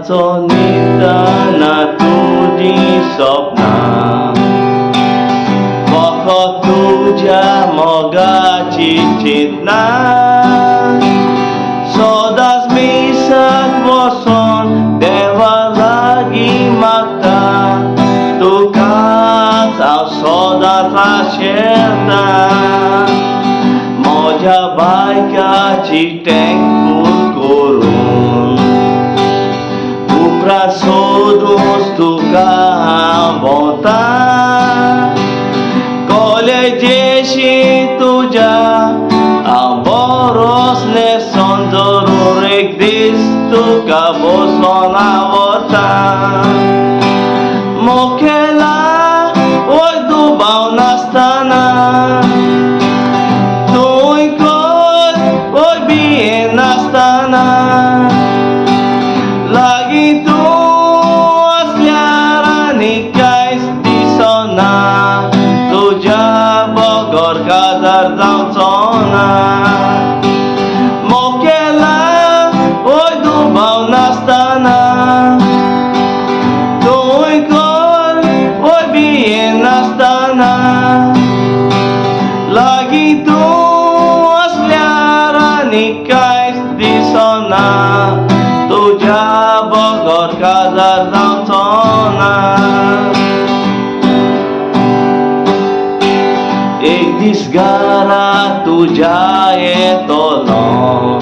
Zadzwonita na tudzi sopna Pochod tudzia moga ci citna Soda zmisak woson Dewa lagi makta Tukat au soda fasierta Moja bajka ci tengkul kurun Prasodus tuka bota Kole jeshi tuja Aboros ne sondorurek dis tuka bosona vota Mokela oi dubau nastana Tui kol oi bien nastana Lagi tu nikais di sona Tuja Bogor kadar dautsona Mokela oi dubau nastana Tui kol oi bien nastana Lagi tu asliara nikais di sona Tuja Bogor kadar dautsona Ek disgara tuja etolon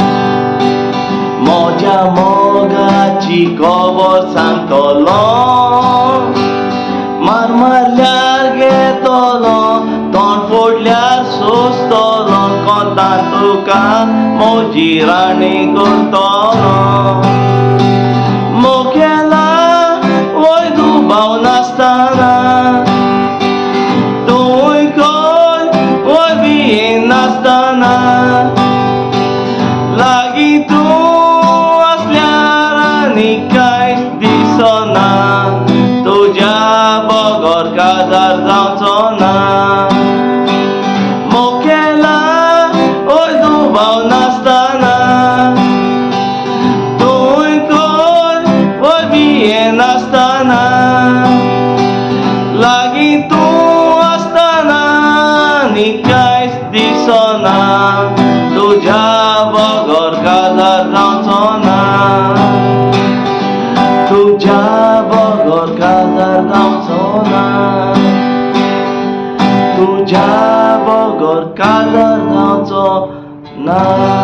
Moja moga chikobor santolon Marmar large tolon Ton fodlyar sustolon Kontan tuka mojirani gurtolon Mokela oi dubau nastana Tui kol oi bien nastana Lagi tu asliara nikais di sona Tuja Bogor kadar dautsona Mokela oi dubau nastana Astana Lagi tu Astana nikais di sona Tuja Bogor kadar dautsona Tuja Bogor kadar dautsona Tuja Bogor kadar dautsona